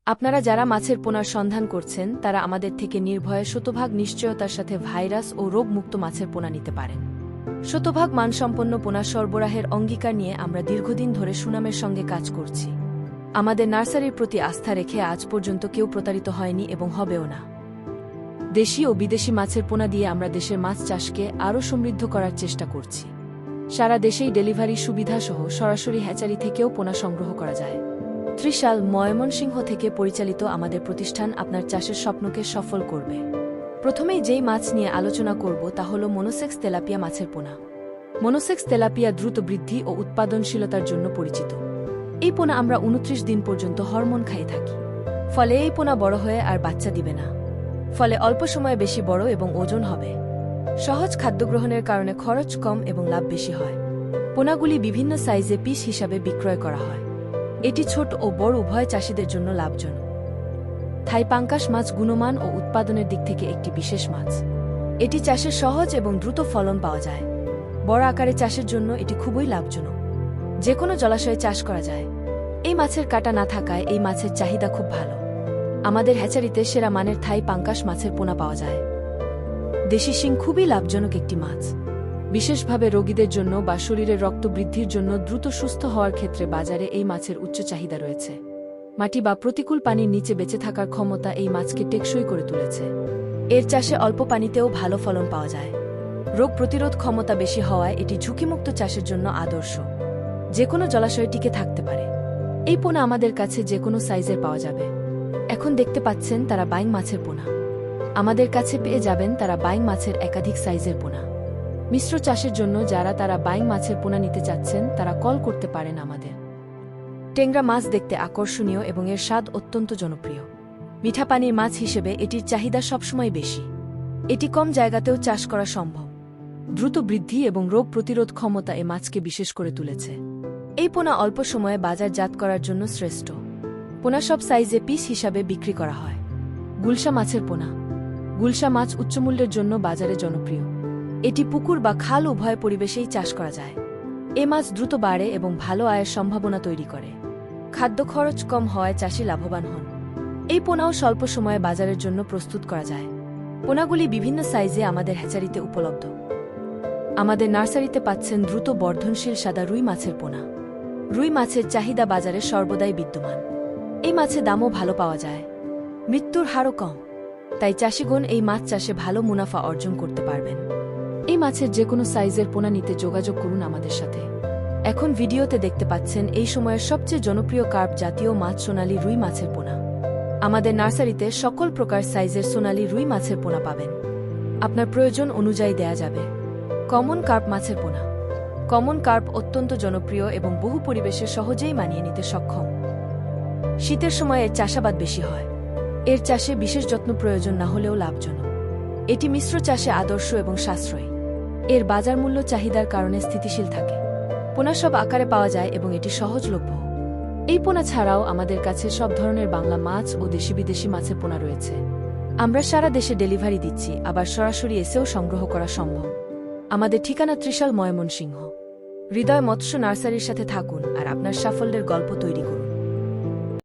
আপনারা যারা মাছের পোনার সন্ধান করছেন তারা আমাদের থেকে নির্ভয়ে শতভাগ নিশ্চয়তার সাথে ভাইরাস ও রোগমুক্ত মাছের পোনা নিতে পারেন। শতভাগ মানসম্পন্ন পোনা সরবরাহের অঙ্গীকার নিয়ে আমরা দীর্ঘদিন ধরে সুনামের সঙ্গে কাজ করছি। আমাদের নার্সারির প্রতি আস্থা রেখে আজ পর্যন্ত কেউ প্রতারিত হয়নি এবং হবেও না। দেশি ও বিদেশি মাছের পোনা দিয়ে আমরা দেশের মাছ চাষকে আরও সমৃদ্ধ করার চেষ্টা করছি। সারা দেশেই ডেলিভারি সুবিধাসহ সরাসরি হ্যাচারি থেকেও পোনা সংগ্রহ করা যায়। ত্রিশাল, ময়মনসিংহ থেকে পরিচালিত আমাদের প্রতিষ্ঠান আপনার চাষের স্বপ্নকে সফল করবে। প্রথমেই যেই মাছ নিয়ে আলোচনা করব তা হল মনোসেক্স তেলাপিয়া মাছের পোনা। মনোসেক্স তেলাপিয়া দ্রুত বৃদ্ধি ও উৎপাদনশীলতার জন্য পরিচিত। এই পোনা আমরা 29 দিন পর্যন্ত হরমোন খাইয়ে থাকি। ফলে এই পোনা বড় হয়ে আর বাচ্চা দিবে না। ফলে অল্প সময়ে বেশি বড় এবং ওজন হবে। সহজ খাদ্য গ্রহণের কারণে খরচ কম এবং লাভ বেশি হয়। পোনাগুলি বিভিন্ন সাইজে পিস হিসাবে বিক্রয় করা হয়। এটি ছোট ও বড় উভয় চাষিদের জন্য লাভজনক। থাই পাঙ্কাশ মাছ গুণমান ও উৎপাদনের দিক থেকে একটি বিশেষ মাছ। এটি চাষে সহজ এবং দ্রুত ফলন পাওয়া যায়। বড় আকারে চাষের জন্য এটি খুবই লাভজনক। যে কোনো জলাশয়ে চাষ করা যায়। এই মাছের কাঁটা না থাকায় এই মাছের চাহিদা খুব ভালো। আমাদের হ্যাচারিতে সেরা মানের থাই পাঙ্কাশ মাছের পোনা পাওয়া যায়। দেশি শিং খুবই লাভজনক একটি মাছ। বিশেষভাবে রোগীদের জন্য বা শরীরের রক্ত বৃদ্ধির জন্য দ্রুত সুস্থ হওয়ার ক্ষেত্রে বাজারে এই মাছের উচ্চ চাহিদা রয়েছে। মাটি বা প্রতিকূল পানির নিচে বেঁচে থাকার ক্ষমতা এই মাছকে টেকসই করে তুলেছে। এর চাষে অল্প পানিতেও ভালো ফলন পাওয়া যায়। রোগ প্রতিরোধ ক্ষমতা বেশি হওয়ায় এটি ঝুঁকিমুক্ত চাষের জন্য আদর্শ। যে কোনো জলাশয়ে টিকে থাকতে পারে। এই পোনা আমাদের কাছে যে কোনো সাইজের পাওয়া যাবে। এখন দেখতে পাচ্ছেন তারা বাইং মাছের পোনা। আমাদের কাছে পেয়ে যাবেন তারা বাইং মাছের একাধিক সাইজের পোনা। মিশ্র চাষের জন্য যারা তারা বাইং মাছের পোনা নিতে চাচ্ছেন তারা কল করতে পারেন আমাদের। টেংরা মাছ দেখতে আকর্ষণীয় এবং এর স্বাদ অত্যন্ত জনপ্রিয়। মিঠা পানির মাছ হিসেবে এটির চাহিদা সবসময় বেশি। এটি কম জায়গাতেও চাষ করা সম্ভব। দ্রুত বৃদ্ধি এবং রোগ প্রতিরোধ ক্ষমতা এ মাছকে বিশেষ করে তুলেছে। এই পোনা অল্প সময়ে বাজারজাত করার জন্য শ্রেষ্ঠ। পোনা সব সাইজে পিস হিসাবে বিক্রি করা হয়। গুলশা মাছের পোনা। গুলশা মাছ উচ্চমূল্যের জন্য বাজারে জনপ্রিয়। এটি পুকুর বা খাল উভয় পরিবেশেই চাষ করা যায়। এ মাছ দ্রুত বাড়ে এবং ভালো আয়ের সম্ভাবনা তৈরি করে। খাদ্য খরচ কম হওয়ায় চাষি লাভবান হন। এই পোনাও স্বল্প সময়ে বাজারের জন্য প্রস্তুত করা যায়। পোনাগুলি বিভিন্ন সাইজে আমাদের হ্যাচারিতে উপলব্ধ। আমাদের নার্সারিতে পাচ্ছেন দ্রুত বর্ধনশীল সাদা রুই মাছের পোনা। রুই মাছের চাহিদা বাজারে সর্বদাই বিদ্যমান। এই মাছে দামও ভালো পাওয়া যায়। মৃত্যুর হারও কম। তাই চাষিগণ এই মাছ চাষে ভালো মুনাফা অর্জন করতে পারবেন। এই মাছের যে কোনো সাইজের পোনা নিতে যোগাযোগ করুন আমাদের সাথে। এখন ভিডিওতে দেখতে পাচ্ছেন এই সময়ের সবচেয়ে জনপ্রিয় কার্প জাতীয় মাছ সোনালী রুই মাছের পোনা। আমাদের নার্সারিতে সকল প্রকার সাইজের সোনালী রুই মাছের পোনা পাবেন। আপনার প্রয়োজন অনুযায়ী দেয়া যাবে। কমন কার্প মাছের পোনা। কমন কার্প অত্যন্ত জনপ্রিয় এবং বহু পরিবেশে সহজেই মানিয়ে নিতে সক্ষম। শীতের সময় এর চাষাবাদ বেশি হয়। এর চাষে বিশেষ যত্ন প্রয়োজন না হলেও লাভজনক। এটি মিশ্র চাষে আদর্শ এবং সাশ্রয়ী। এর বাজার মূল্য চাহিদার কারণে স্থিতিশীল থাকে। পোনা সব আকারে পাওয়া যায় এবং এটি সহজলভ্য। এই পোনা ছাড়াও আমাদের কাছে সব ধরনের বাংলা মাছ ও দেশি বিদেশি মাছের পোনা রয়েছে। আমরা সারা দেশে ডেলিভারি দিচ্ছি, আবার সরাসরি এসেও সংগ্রহ করা সম্ভব। আমাদের ঠিকানা ত্রিশাল, ময়মনসিংহ। হৃদয় মৎস্য নার্সারির সাথে থাকুন আর আপনার সাফল্যের গল্প তৈরি করুন।